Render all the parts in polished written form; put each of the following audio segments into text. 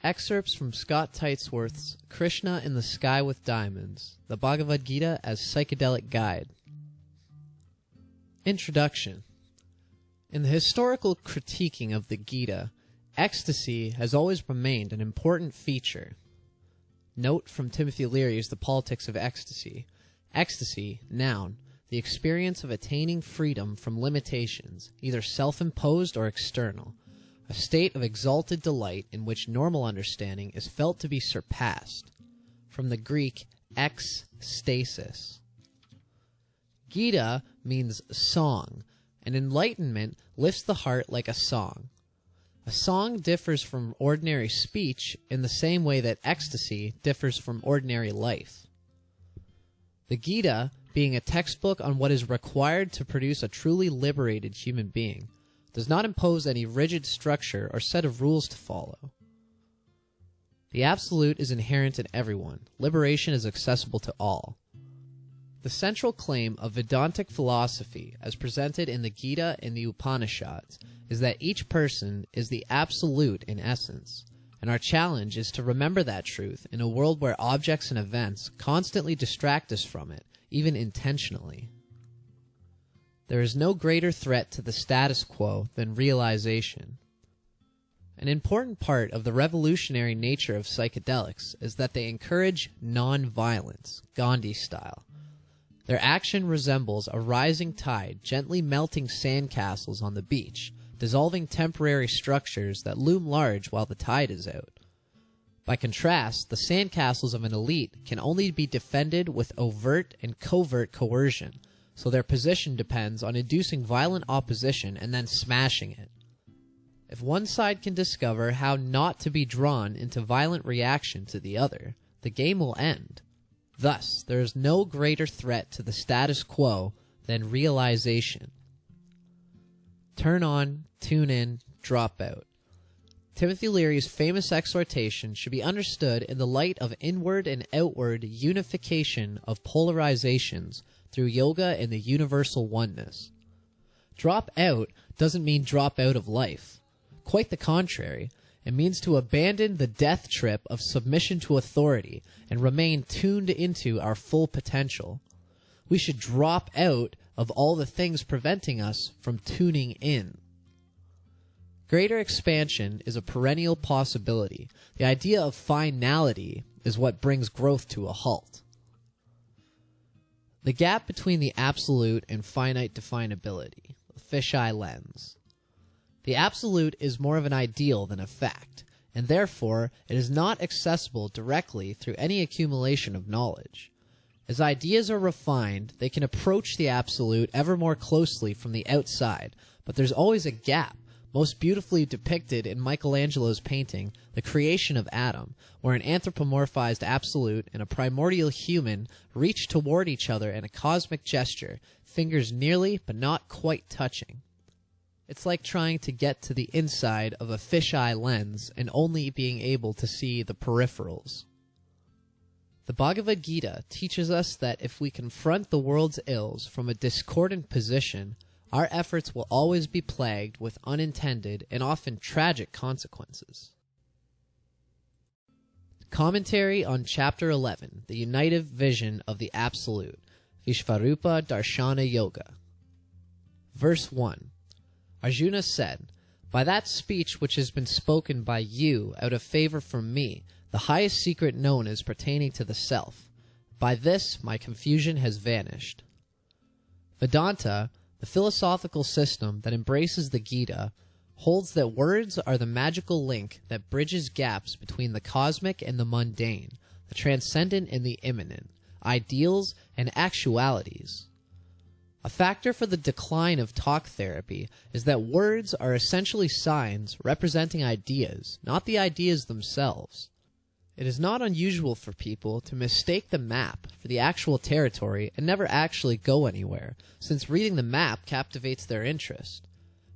Excerpts from Scott Teitsworth's Krishna in the Sky with Diamonds, the Bhagavad Gita as Psychedelic Guide. Introduction. In the historical critiquing of the Gita, ecstasy has always remained an important feature. Note from Timothy Leary's The Politics of Ecstasy. Ecstasy, noun, the experience of attaining freedom from limitations, either self-imposed or external. A state of exalted delight in which normal understanding is felt to be surpassed. From the Greek, ekstasis. Gita means song, and enlightenment lifts the heart like a song. A song differs from ordinary speech in the same way that ecstasy differs from ordinary life. The Gita, being a textbook on what is required to produce a truly liberated human being, does not impose any rigid structure or set of rules to follow. The Absolute is inherent in everyone. Liberation is accessible to all. The central claim of Vedantic philosophy, as presented in the Gita and the Upanishads, is that each person is the Absolute in essence, and our challenge is to remember that truth in a world where objects and events constantly distract us from it, even intentionally. There is no greater threat to the status quo than realization. An important part of the revolutionary nature of psychedelics is that they encourage nonviolence, Gandhi style. Their action resembles a rising tide gently melting sandcastles on the beach, dissolving temporary structures that loom large while the tide is out. By contrast, the sandcastles of an elite can only be defended with overt and covert coercion, so their position depends on inducing violent opposition and then smashing it. If one side can discover how not to be drawn into violent reaction to the other, the game will end. Thus, there is no greater threat to the status quo than realization. Turn on, tune in, drop out. Timothy Leary's famous exhortation should be understood in the light of inward and outward unification of polarizations through yoga and the universal oneness. Drop out doesn't mean drop out of life. Quite the contrary, it means to abandon the death trip of submission to authority and remain tuned into our full potential. We should drop out of all the things preventing us from tuning in. Greater expansion is a perennial possibility. The idea of finality is what brings growth to a halt. The gap between the absolute and finite definability, the fisheye lens. The absolute is more of an ideal than a fact, and therefore it is not accessible directly through any accumulation of knowledge. As ideas are refined, they can approach the absolute ever more closely from the outside, but there's always a gap, most beautifully depicted in Michelangelo's painting, The Creation of Adam, where an anthropomorphized absolute and a primordial human reach toward each other in a cosmic gesture, fingers nearly but not quite touching. It's like trying to get to the inside of a fisheye lens and only being able to see the peripherals. The Bhagavad Gita teaches us that if we confront the world's ills from a discordant position, our efforts will always be plagued with unintended and often tragic consequences. Commentary on Chapter 11, The Unitive Vision of the Absolute, Vishvarupa Darshana Yoga. Verse 1. Arjuna said, "By that speech which has been spoken by you out of favor from me, the highest secret known is pertaining to the self. By this my confusion has vanished." Vedanta, the philosophical system that embraces the Gita, holds that words are the magical link that bridges gaps between the cosmic and the mundane, the transcendent and the immanent, ideals and actualities. A factor for the decline of talk therapy is that words are essentially signs representing ideas, not the ideas themselves. It is not unusual for people to mistake the map for the actual territory and never actually go anywhere, since reading the map captivates their interest.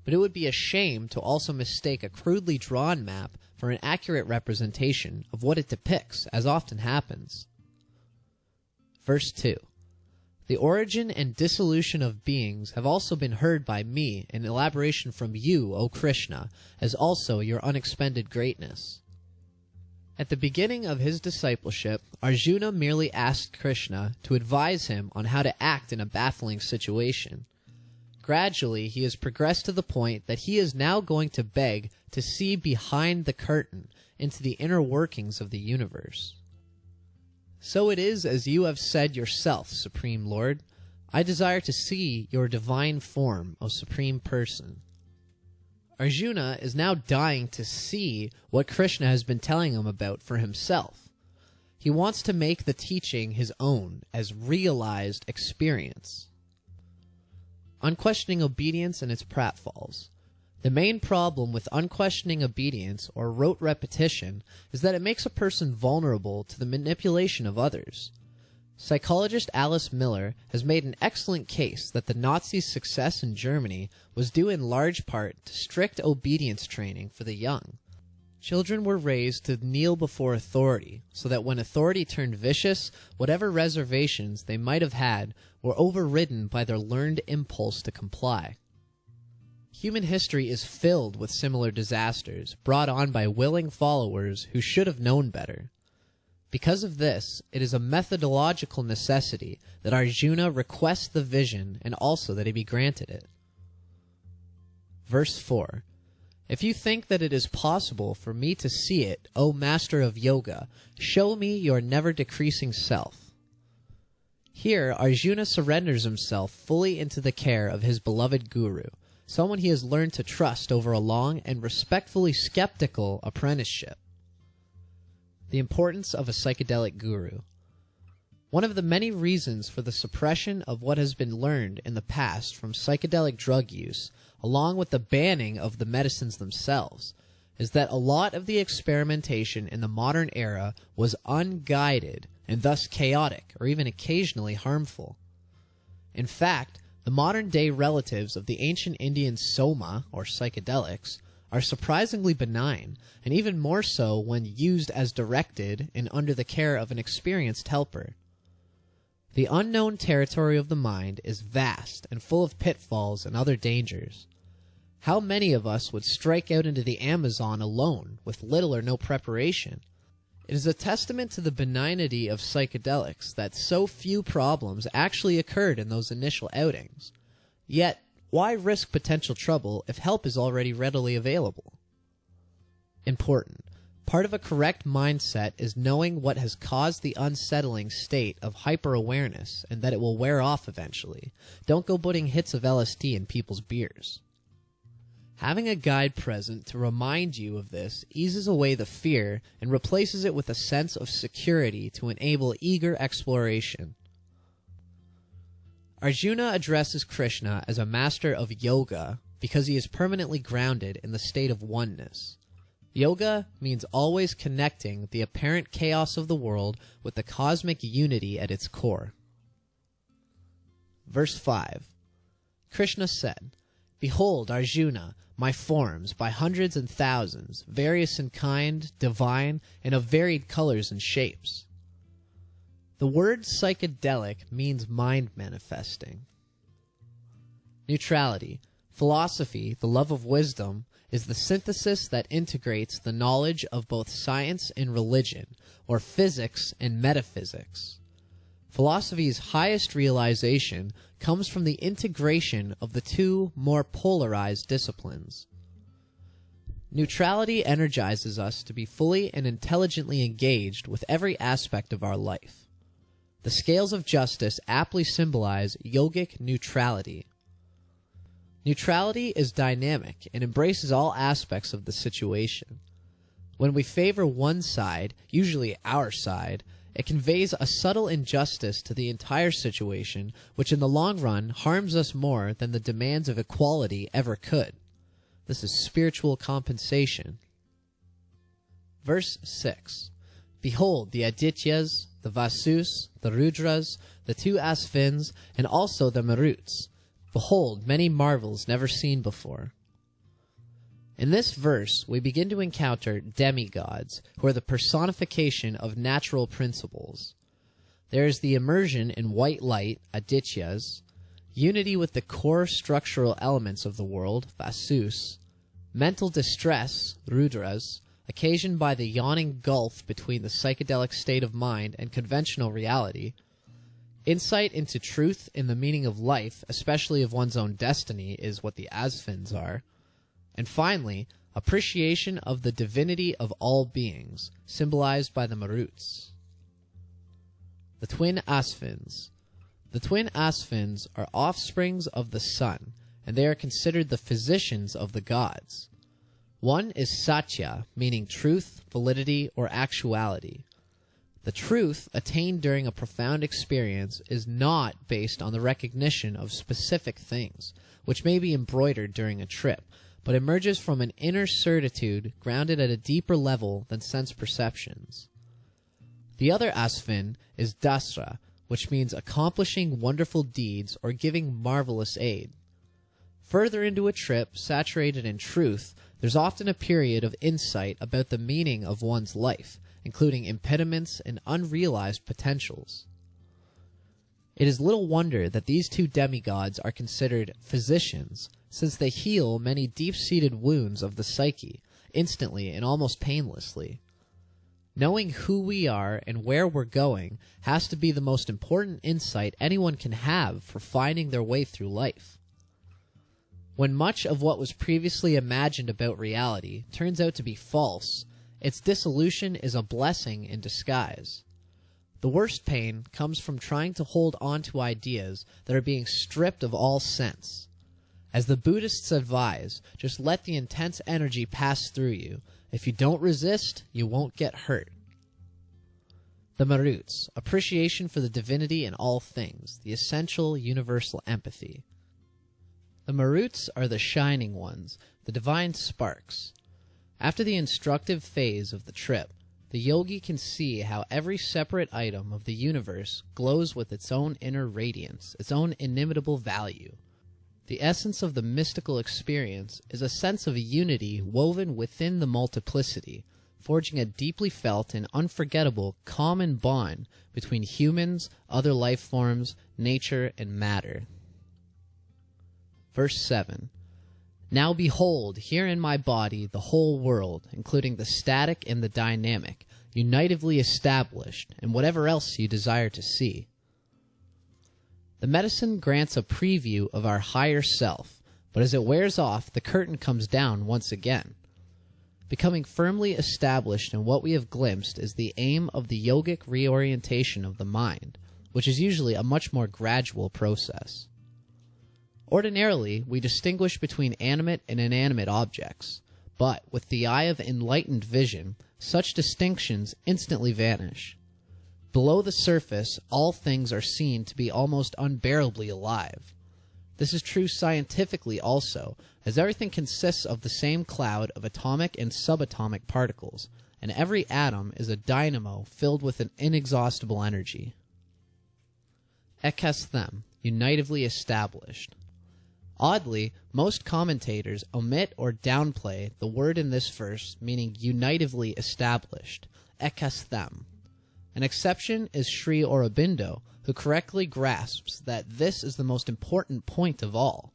But it would be a shame to also mistake a crudely drawn map for an accurate representation of what it depicts, as often happens. Verse 2. The origin and dissolution of beings have also been heard by me in elaboration from you, O Krishna, as also your unexpended greatness. At the beginning of his discipleship, Arjuna merely asked Krishna to advise him on how to act in a baffling situation. Gradually, he has progressed to the point that he is now going to beg to see behind the curtain into the inner workings of the universe. So it is as you have said yourself, Supreme Lord. I desire to see your divine form, O Supreme Person. Arjuna is now dying to see what Krishna has been telling him about for himself. He wants to make the teaching his own as realized experience. Unquestioning obedience and its pratfalls. The main problem with unquestioning obedience or rote repetition is that it makes a person vulnerable to the manipulation of others. Psychologist Alice Miller has made an excellent case that the Nazis' success in Germany was due in large part to strict obedience training for the young. Children were raised to kneel before authority, so that when authority turned vicious, whatever reservations they might have had were overridden by their learned impulse to comply. Human history is filled with similar disasters brought on by willing followers who should have known better. Because of this, it is a methodological necessity that Arjuna request the vision and also that he be granted it. Verse 4. If you think that it is possible for me to see it, O Master of Yoga, show me your never-decreasing self. Here, Arjuna surrenders himself fully into the care of his beloved Guru, someone he has learned to trust over a long and respectfully skeptical apprenticeship. The importance of a psychedelic guru. One of the many reasons for the suppression of what has been learned in the past from psychedelic drug use, along with the banning of the medicines themselves, is that a lot of the experimentation in the modern era was unguided and thus chaotic or even occasionally harmful. In fact, the modern-day relatives of the ancient Indian soma, or psychedelics, are surprisingly benign, and even more so when used as directed and under the care of an experienced helper. The unknown territory of the mind is vast and full of pitfalls and other dangers. How many of us would strike out into the Amazon alone with little or no preparation? It is a testament to the benignity of psychedelics that so few problems actually occurred in those initial outings. Yet, why risk potential trouble if help is already readily available? Important. Part of a correct mindset is knowing what has caused the unsettling state of hyper-awareness and that it will wear off eventually. Don't go putting hits of LSD in people's beers. Having a guide present to remind you of this eases away the fear and replaces it with a sense of security to enable eager exploration. Arjuna addresses Krishna as a master of yoga because he is permanently grounded in the state of oneness. Yoga means always connecting the apparent chaos of the world with the cosmic unity at its core. Verse 5. Krishna said, Behold, Arjuna, my forms, by hundreds and thousands, various in kind, divine, and of varied colors and shapes. The word psychedelic means mind manifesting. Neutrality. Philosophy, the love of wisdom, is the synthesis that integrates the knowledge of both science and religion, or physics and metaphysics. Philosophy's highest realization comes from the integration of the two more polarized disciplines. Neutrality energizes us to be fully and intelligently engaged with every aspect of our life. The scales of justice aptly symbolize yogic neutrality. Neutrality is dynamic and embraces all aspects of the situation. When we favor one side, usually our side, it conveys a subtle injustice to the entire situation, which in the long run harms us more than the demands of equality ever could. This is spiritual compensation. Verse 6. Behold the Adityas, the Vasus, the Rudras, the two Asvins, and also the Maruts. Behold, many marvels never seen before. In this verse, we begin to encounter demigods, who are the personification of natural principles. There is the immersion in white light, Adityas, unity with the core structural elements of the world, Vasus, mental distress, Rudras, occasioned by the yawning gulf between the psychedelic state of mind and conventional reality, insight into truth in the meaning of life, especially of one's own destiny, is what the Asfins are, and finally, appreciation of the divinity of all beings, symbolized by the Maruts. The twin Asfins. The twin Asfins are offsprings of the sun, and they are considered the physicians of the gods. One is Satya, meaning truth, validity, or actuality. The truth attained during a profound experience is not based on the recognition of specific things, which may be embroidered during a trip, but emerges from an inner certitude grounded at a deeper level than sense perceptions. The other Asfin is Dasra, which means accomplishing wonderful deeds or giving marvelous aid. Further into a trip saturated in truth, there's often a period of insight about the meaning of one's life, including impediments and unrealized potentials. It is little wonder that these two demigods are considered physicians, since they heal many deep-seated wounds of the psyche, instantly and almost painlessly. Knowing who we are and where we're going has to be the most important insight anyone can have for finding their way through life. When much of what was previously imagined about reality turns out to be false, its dissolution is a blessing in disguise. The worst pain comes from trying to hold on to ideas that are being stripped of all sense. As the Buddhists advise, just let the intense energy pass through you. If you don't resist, you won't get hurt. The Maruts, appreciation for the divinity in all things, the essential universal empathy. The Maruts are the shining ones, the divine sparks. After the instructive phase of the trip, the yogi can see how every separate item of the universe glows with its own inner radiance, its own inimitable value. The essence of the mystical experience is a sense of a unity woven within the multiplicity, forging a deeply felt and unforgettable common bond between humans, other life forms, nature, and matter. Verse 7. Now behold, here in my body, the whole world, including the static and the dynamic, unitively established, and whatever else you desire to see. The medicine grants a preview of our higher self, but as it wears off, the curtain comes down once again. Becoming firmly established in what we have glimpsed is the aim of the yogic reorientation of the mind, which is usually a much more gradual process. Ordinarily, we distinguish between animate and inanimate objects, but with the eye of enlightened vision, such distinctions instantly vanish. Below the surface, all things are seen to be almost unbearably alive. This is true scientifically also, as everything consists of the same cloud of atomic and subatomic particles, and every atom is a dynamo filled with an inexhaustible energy. Ekasthem, unitively established. Oddly, most commentators omit or downplay the word in this verse meaning unitively established, ekasthem. An exception is Sri Aurobindo, who correctly grasps that this is the most important point of all.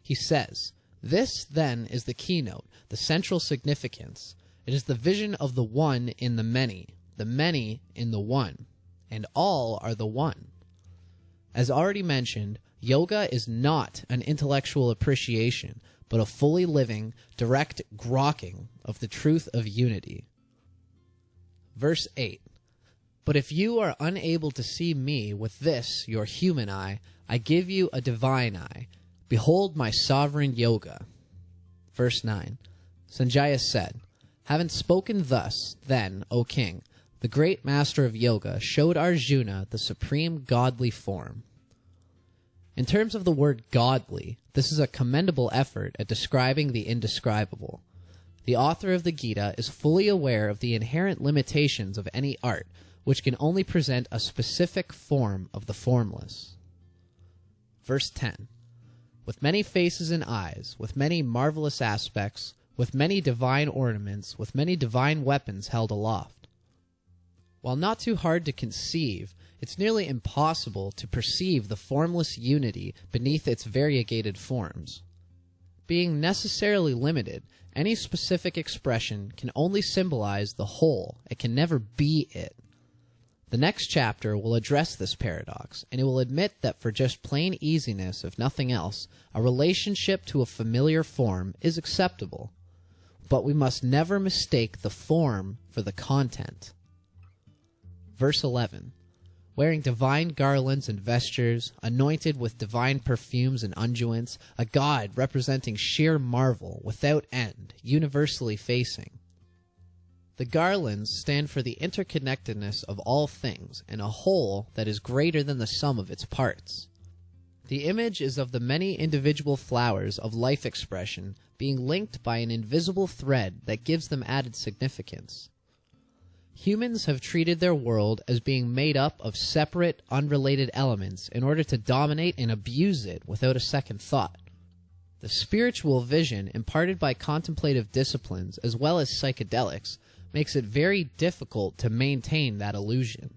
He says, "This, then, is the keynote, the central significance. It is the vision of the one in the many in the one, and all are the one." As already mentioned, yoga is not an intellectual appreciation, but a fully living, direct grokking of the truth of unity. Verse 8. But if you are unable to see me with this, your human eye, I give you a divine eye. Behold my sovereign yoga. Verse 9. Sanjaya said, having spoken thus, then, O king, the great master of yoga showed Arjuna the supreme godly form. In terms of the word godly, this is a commendable effort at describing the indescribable. The author of the Gita is fully aware of the inherent limitations of any art, which can only present a specific form of the formless. Verse 10. With many faces and eyes, with many marvelous aspects, with many divine ornaments, with many divine weapons held aloft. While not too hard to conceive, it's nearly impossible to perceive the formless unity beneath its variegated forms. Being necessarily limited, any specific expression can only symbolize the whole. It can never be it. The next chapter will address this paradox, and it will admit that for just plain easiness, if nothing else, a relationship to a familiar form is acceptable. But we must never mistake the form for the content. Verse 11. Wearing divine garlands and vestures, anointed with divine perfumes and unguents, a god representing sheer marvel, without end, universally facing. The garlands stand for the interconnectedness of all things in a whole that is greater than the sum of its parts. The image is of the many individual flowers of life expression being linked by an invisible thread that gives them added significance. Humans have treated their world as being made up of separate, unrelated elements in order to dominate and abuse it without a second thought. The spiritual vision imparted by contemplative disciplines as well as psychedelics makes it very difficult to maintain that illusion.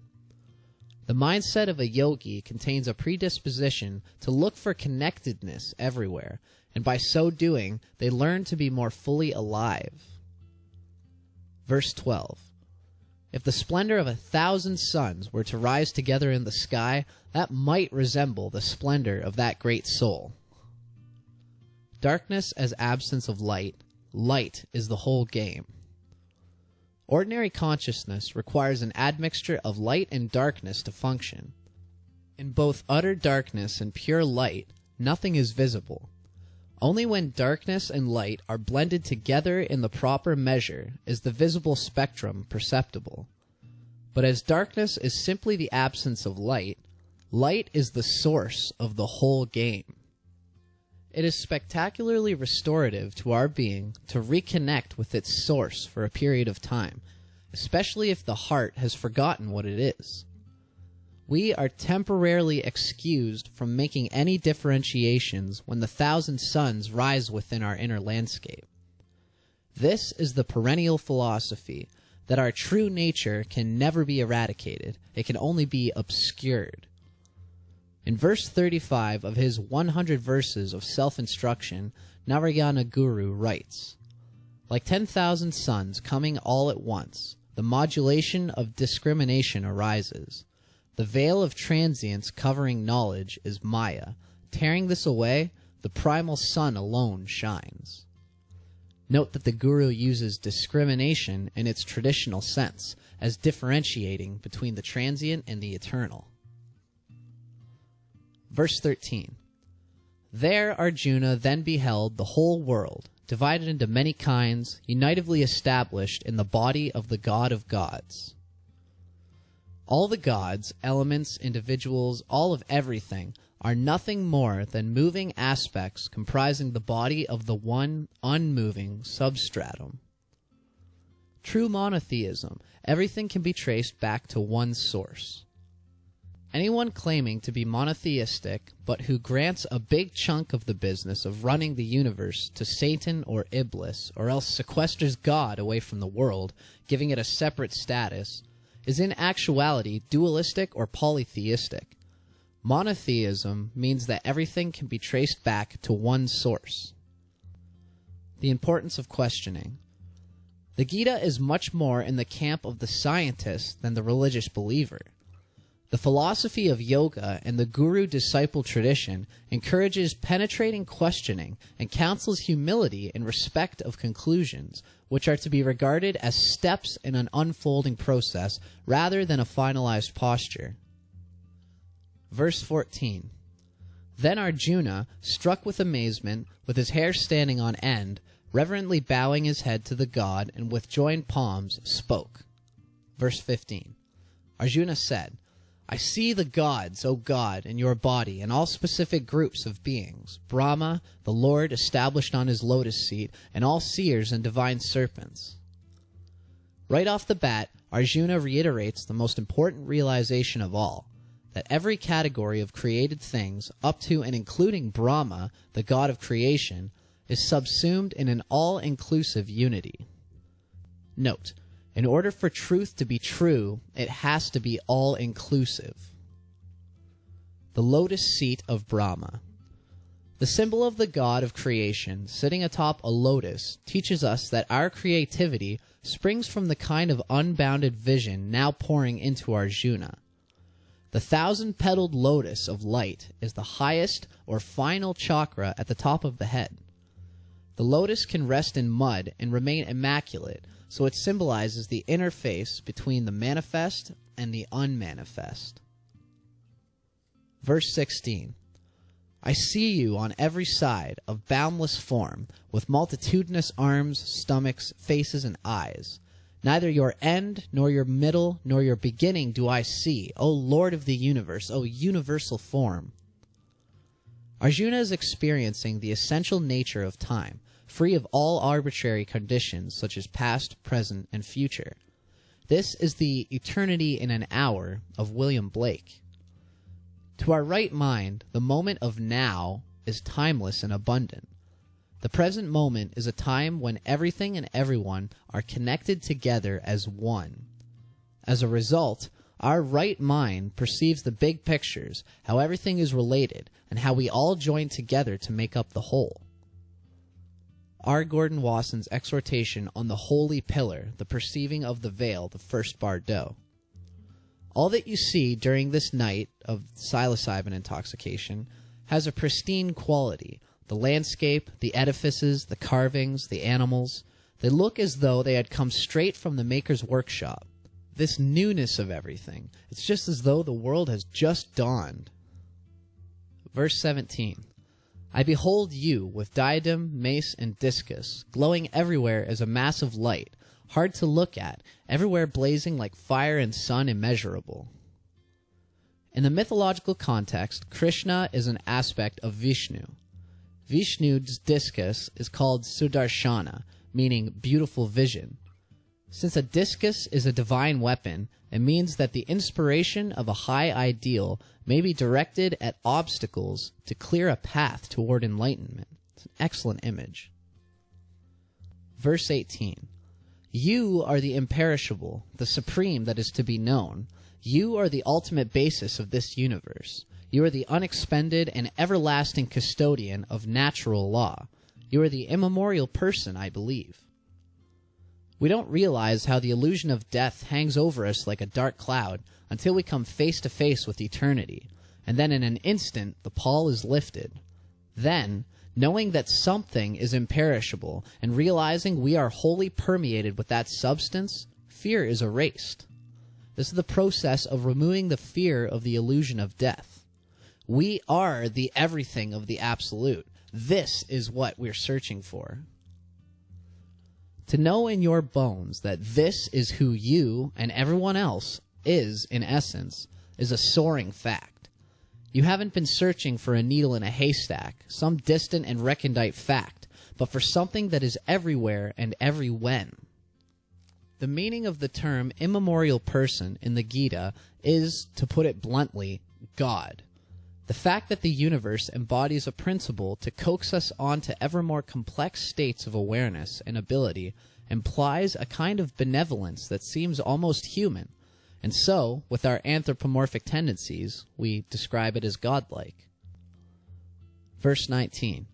The mindset of a yogi contains a predisposition to look for connectedness everywhere, and by so doing, they learn to be more fully alive. Verse 12. If the splendor of 1,000 suns were to rise together in the sky, that might resemble the splendor of that great soul. Darkness as absence of light, light is the whole game. Ordinary consciousness requires an admixture of light and darkness to function. In both utter darkness and pure light, nothing is visible. Only when darkness and light are blended together in the proper measure is the visible spectrum perceptible. But as darkness is simply the absence of light, light is the source of the whole game. It is spectacularly restorative to our being to reconnect with its source for a period of time, especially if the heart has forgotten what it is. We are temporarily excused from making any differentiations when the 1,000 suns rise within our inner landscape. This is the perennial philosophy, that our true nature can never be eradicated, it can only be obscured. In verse 35 of his 100 verses of self-instruction, Narayana Guru writes, like 10,000 suns coming all at once, the modulation of discrimination arises. The veil of transience covering knowledge is Maya. Tearing this away, the primal sun alone shines. Note that the Guru uses discrimination in its traditional sense, as differentiating between the transient and the eternal. Verse 13. There Arjuna then beheld the whole world, divided into many kinds, unitively established in the body of the God of gods. All the gods, elements, individuals, all of everything, are nothing more than moving aspects comprising the body of the one unmoving substratum. True monotheism, everything can be traced back to one source. Anyone claiming to be monotheistic, but who grants a big chunk of the business of running the universe to Satan or Iblis, or else sequesters God away from the world, giving it a separate status, is in actuality dualistic or polytheistic. Monotheism means that everything can be traced back to one source. The importance of questioning. The Gita is much more in the camp of the scientist than the religious believer. The philosophy of yoga and the guru-disciple tradition encourages penetrating questioning and counsels humility in respect of conclusions, which are to be regarded as steps in an unfolding process rather than a finalized posture. Verse 14. Then Arjuna, struck with amazement, with his hair standing on end, reverently bowing his head to the god and with joined palms, spoke. Verse 15. Arjuna said, I see the gods, O God, in your body, and all specific groups of beings, Brahma, the Lord established on his lotus seat, and all seers and divine serpents. Right off the bat, Arjuna reiterates the most important realization of all, that every category of created things, up to and including Brahma, the god of creation, is subsumed in an all-inclusive unity. Note, in order for truth to be true, it has to be all-inclusive. The lotus seat of Brahma. The symbol of the god of creation, sitting atop a lotus, teaches us that our creativity springs from the kind of unbounded vision now pouring into Arjuna. The 1,000-petaled lotus of light is the highest or final chakra at the top of the head. The lotus can rest in mud and remain immaculate, so it symbolizes the interface between the manifest and the unmanifest. Verse 16. I see you on every side, of boundless form, with multitudinous arms, stomachs, faces, and eyes. Neither your end, nor your middle, nor your beginning do I see, O Lord of the universe, O universal form. Arjuna is experiencing the essential nature of time, free of all arbitrary conditions such as past, present, and future. This is the eternity in an hour of William Blake. To our right mind, the moment of now is timeless and abundant. The present moment is a time when everything and everyone are connected together as one. As a result, our right mind perceives the big pictures, how everything is related, and how we all join together to make up the whole. R. Gordon Wasson's exhortation on the holy pillar, the perceiving of the veil, the first bardo. All that you see during this night of psilocybin intoxication has a pristine quality. The landscape, the edifices, the carvings, the animals, they look as though they had come straight from the maker's workshop. This newness of everything, it's just as though the world has just dawned. Verse 17. I behold you with diadem, mace, and discus, glowing everywhere as a mass of light, hard to look at, everywhere blazing like fire and sun immeasurable. In the mythological context, Krishna is an aspect of Vishnu. Vishnu's discus is called Sudarshana, meaning beautiful vision. Since a discus is a divine weapon, it means that the inspiration of a high ideal may be directed at obstacles to clear a path toward enlightenment. It's an excellent image. Verse 18. You are the imperishable, the supreme that is to be known. You are the ultimate basis of this universe. You are the unexpended and everlasting custodian of natural law. You are the immemorial person, I believe. We don't realize how the illusion of death hangs over us like a dark cloud until we come face to face with eternity, and then in an instant the pall is lifted. Then, knowing that something is imperishable and realizing we are wholly permeated with that substance, fear is erased. This is the process of removing the fear of the illusion of death. We are the everything of the absolute. This is what we're searching for. To know in your bones that this is who you and everyone else is in essence is a soaring fact. You haven't been searching for a needle in a haystack, some distant and recondite fact, but for something that is everywhere and every when. The meaning of the term immemorial person in the Gita is, to put it bluntly, God. The fact that the universe embodies a principle to coax us on to ever more complex states of awareness and ability implies a kind of benevolence that seems almost human, and so, with our anthropomorphic tendencies, we describe it as godlike. Verse 19.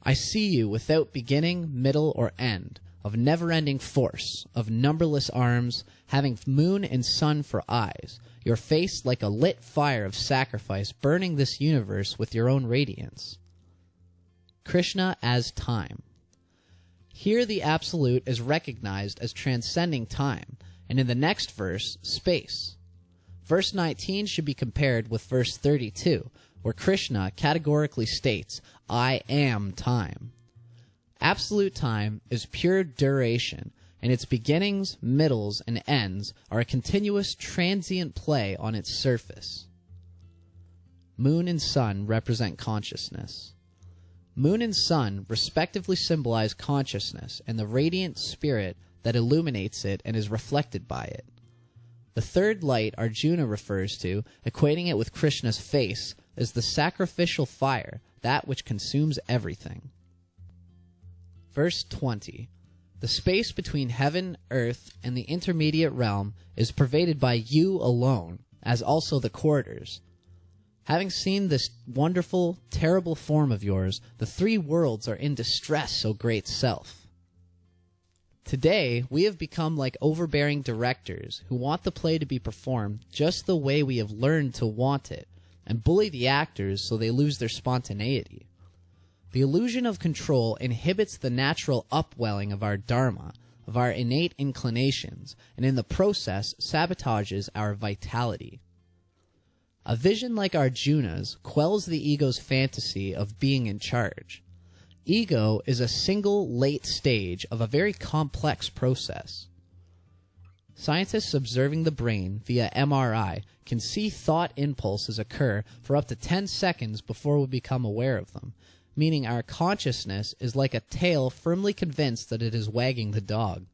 I see you without beginning, middle, or end, of never-ending force, of numberless arms, having moon and sun for eyes, your face like a lit fire of sacrifice, burning this universe with your own radiance. Krishna as time. Here the Absolute is recognized as transcending time, and in the next verse, space. Verse 19 should be compared with verse 32, where Krishna categorically states, I am time. Absolute time is pure duration, and its beginnings, middles, and ends are a continuous transient play on its surface. Moon and sun represent consciousness. Moon and sun respectively symbolize consciousness and the radiant spirit that illuminates it and is reflected by it. The third light Arjuna refers to, equating it with Krishna's face, is the sacrificial fire, that which consumes everything. Verse 20. The space between heaven, earth, and the intermediate realm is pervaded by you alone, as also the corridors. Having seen this wonderful, terrible form of yours, the three worlds are in distress, O great self. Today, we have become like overbearing directors who want the play to be performed just the way we have learned to want it, and bully the actors so they lose their spontaneity. The illusion of control inhibits the natural upwelling of our dharma, of our innate inclinations, and in the process sabotages our vitality. A vision like Arjuna's quells the ego's fantasy of being in charge. Ego is a single late stage of a very complex process. Scientists observing the brain via MRI can see thought impulses occur for up to 10 seconds before we become aware of them, meaning our consciousness is like a tail firmly convinced that it is wagging the dog.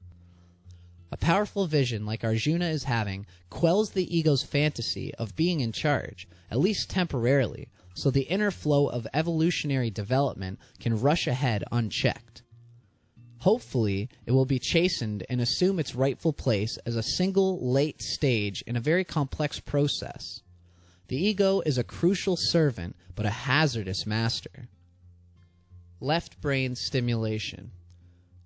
A powerful vision like Arjuna is having quells the ego's fantasy of being in charge, at least temporarily, so the inner flow of evolutionary development can rush ahead unchecked. Hopefully, it will be chastened and assume its rightful place as a single late stage in a very complex process. The ego is a crucial servant, but a hazardous master. Left brain stimulation.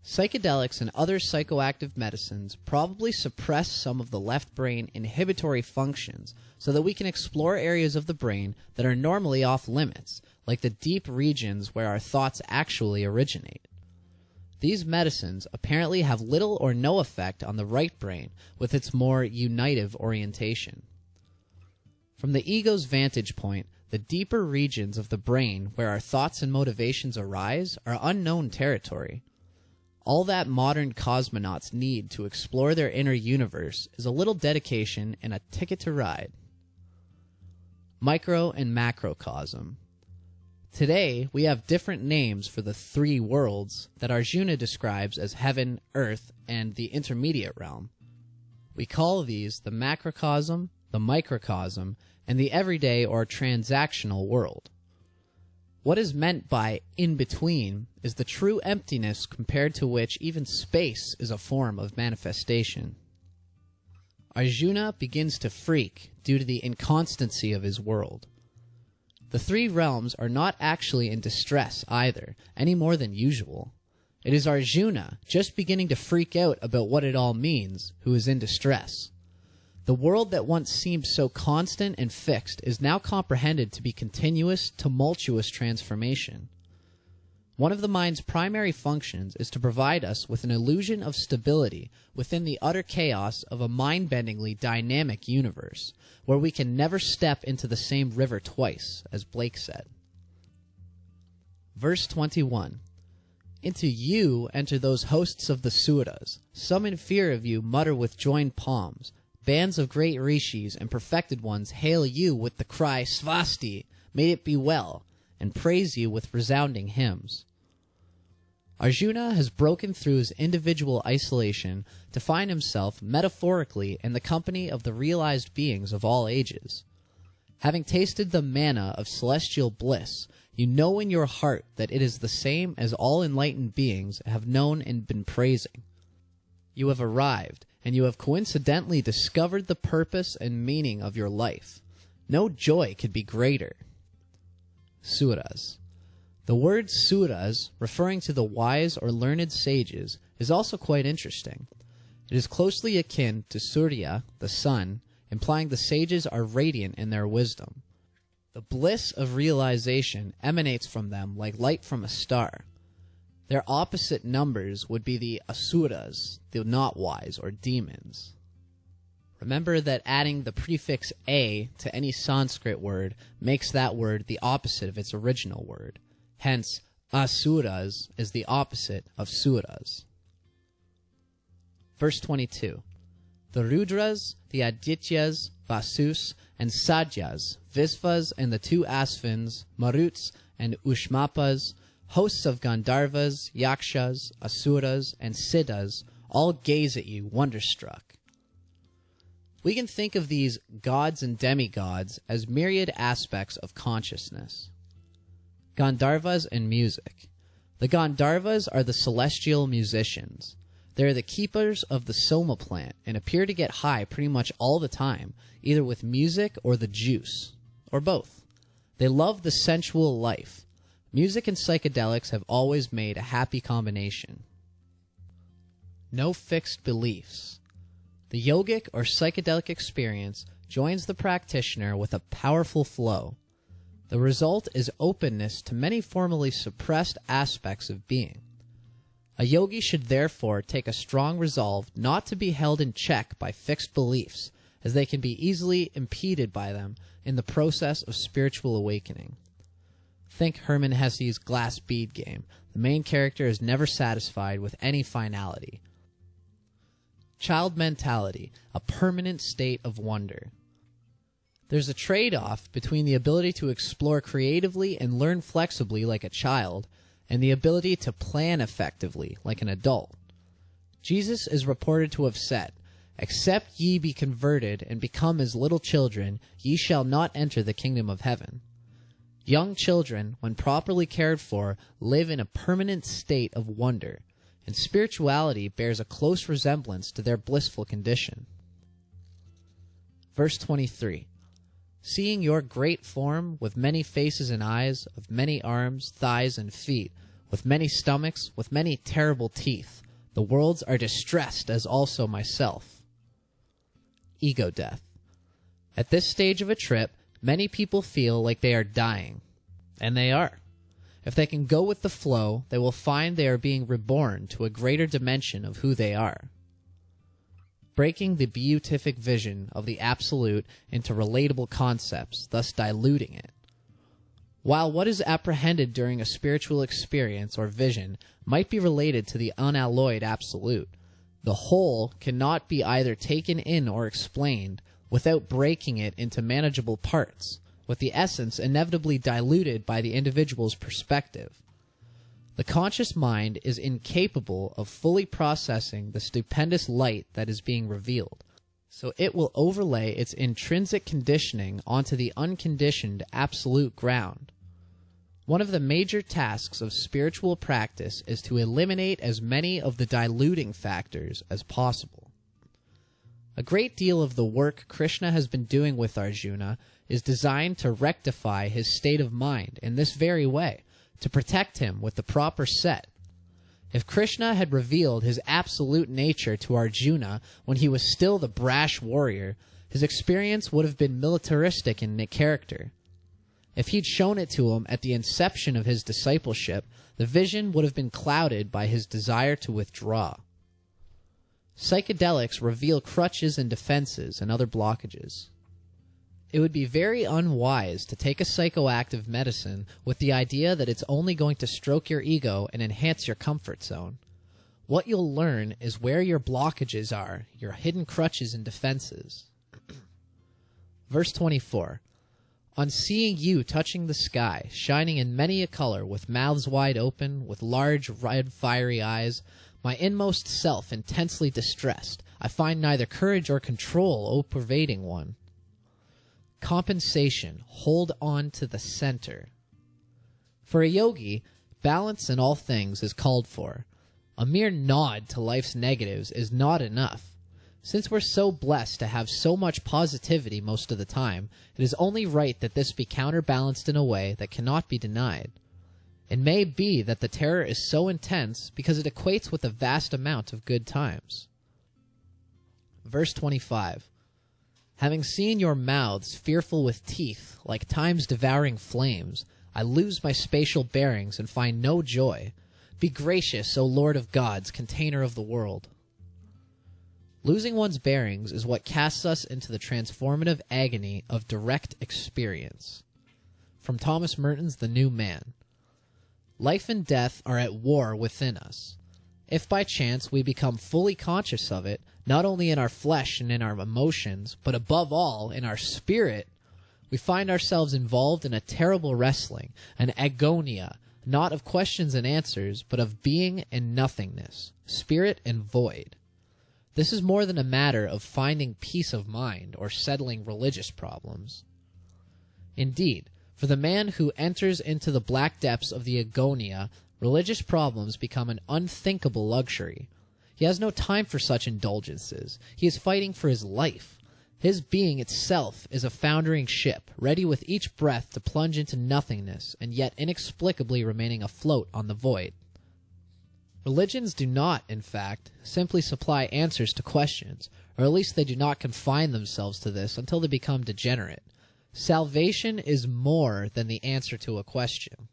Psychedelics and other psychoactive medicines probably suppress some of the left brain inhibitory functions so that we can explore areas of the brain that are normally off limits, like the deep regions where our thoughts actually originate. These medicines apparently have little or no effect on the right brain with its more unitive orientation. From the ego's vantage point, the deeper regions of the brain where our thoughts and motivations arise are unknown territory. All that modern cosmonauts need to explore their inner universe is a little dedication and a ticket to ride. Micro and macrocosm. Today, we have different names for the three worlds that Arjuna describes as heaven, earth, and the intermediate realm. We call these the macrocosm, the microcosm, and the everyday or transactional world. What is meant by in-between is the true emptiness compared to which even space is a form of manifestation. Arjuna begins to freak due to the inconstancy of his world. The three realms are not actually in distress either, any more than usual. It is Arjuna, just beginning to freak out about what it all means, who is in distress. The world that once seemed so constant and fixed is now comprehended to be continuous, tumultuous transformation. One of the mind's primary functions is to provide us with an illusion of stability within the utter chaos of a mind-bendingly dynamic universe, where we can never step into the same river twice, as Blake said. Verse 21. Into you enter those hosts of the Suras. Some in fear of you mutter with joined palms. Bands of great rishis and perfected ones hail you with the cry, Svasti, may it be well, and praise you with resounding hymns. Arjuna has broken through his individual isolation to find himself metaphorically in the company of the realized beings of all ages. Having tasted the manna of celestial bliss, you know in your heart that it is the same as all enlightened beings have known and been praising. You have arrived, and you have coincidentally discovered the purpose and meaning of your life. No joy could be greater. Suras. The word suras, referring to the wise or learned sages, is also quite interesting. It is closely akin to Surya, the sun, implying the sages are radiant in their wisdom. The bliss of realization emanates from them like light from a star. Their opposite numbers would be the asuras, the not wise, or demons. Remember that adding the prefix a to any Sanskrit word makes that word the opposite of its original word. Hence, asuras is the opposite of suras. Verse 22. The Rudras, the Adityas, Vasus, and Sadyas, Visvas, and the two Asvins, Maruts, and Ushmapas, hosts of Gandharvas, Yakshas, Asuras, and Siddhas all gaze at you wonderstruck. We can think of these gods and demigods as myriad aspects of consciousness. Gandharvas and music. The Gandharvas are the celestial musicians. They are the keepers of the soma plant and appear to get high pretty much all the time, either with music or the juice, or both. They love the sensual life. Music and psychedelics have always made a happy combination. No fixed beliefs. The yogic or psychedelic experience joins the practitioner with a powerful flow. The result is openness to many formerly suppressed aspects of being. A yogi should therefore take a strong resolve not to be held in check by fixed beliefs, as they can be easily impeded by them in the process of spiritual awakening. Think Hermann Hesse's glass bead game. The main character is never satisfied with any finality. Child mentality, a permanent state of wonder. There's a trade-off between the ability to explore creatively and learn flexibly like a child, and the ability to plan effectively like an adult. Jesus is reported to have said, "Except ye be converted and become as little children, ye shall not enter the kingdom of heaven." Young children, when properly cared for, live in a permanent state of wonder, and spirituality bears a close resemblance to their blissful condition. Verse 23. Seeing your great form, with many faces and eyes, of many arms, thighs, and feet, with many stomachs, with many terrible teeth, the worlds are distressed, as also myself. Ego death. At this stage of a trip, many people feel like they are dying. And they are. If they can go with the flow, they will find they are being reborn to a greater dimension of who they are. Breaking the beatific vision of the absolute into relatable concepts, thus diluting it. While what is apprehended during a spiritual experience or vision might be related to the unalloyed absolute, the whole cannot be either taken in or explained without breaking it into manageable parts, with the essence inevitably diluted by the individual's perspective. The conscious mind is incapable of fully processing the stupendous light that is being revealed, so it will overlay its intrinsic conditioning onto the unconditioned absolute ground. One of the major tasks of spiritual practice is to eliminate as many of the diluting factors as possible. A great deal of the work Krishna has been doing with Arjuna is designed to rectify his state of mind in this very way, to protect him with the proper set. If Krishna had revealed his absolute nature to Arjuna when he was still the brash warrior, his experience would have been militaristic in character. If he'd shown it to him at the inception of his discipleship, the vision would have been clouded by his desire to withdraw. Psychedelics reveal crutches and defenses and other blockages. It would be very unwise to take a psychoactive medicine with the idea that it's only going to stroke your ego and enhance your comfort zone. What you'll learn is where your blockages are, your hidden crutches and defenses. Verse 24. On seeing you touching the sky, shining in many a color, with mouths wide open, with large, red, fiery eyes, my inmost self intensely distressed, I find neither courage or control, O pervading one. Compensation. Hold on to the center. For a yogi, balance in all things is called for. A mere nod to life's negatives is not enough. Since we're so blessed to have so much positivity most of the time, it is only right that this be counterbalanced in a way that cannot be denied. It may be that the terror is so intense because it equates with a vast amount of good times. Verse 25. Having seen your mouths fearful with teeth, like time's devouring flames, I lose my spatial bearings and find no joy. Be gracious, O Lord of gods, container of the world. Losing one's bearings is what casts us into the transformative agony of direct experience. From Thomas Merton's The New Man. Life and death are at war within us. If by chance we become fully conscious of it, not only in our flesh and in our emotions, but above all in our spirit, we find ourselves involved in a terrible wrestling, an agonia, not of questions and answers, but of being and nothingness, spirit and void. This is more than a matter of finding peace of mind or settling religious problems. Indeed, for the man who enters into the black depths of the agonia, religious problems become an unthinkable luxury. He has no time for such indulgences. He is fighting for his life. His being itself is a foundering ship, ready with each breath to plunge into nothingness, and yet inexplicably remaining afloat on the void. Religions do not, in fact, simply supply answers to questions, or at least they do not confine themselves to this until they become degenerate. Salvation is more than the answer to a question.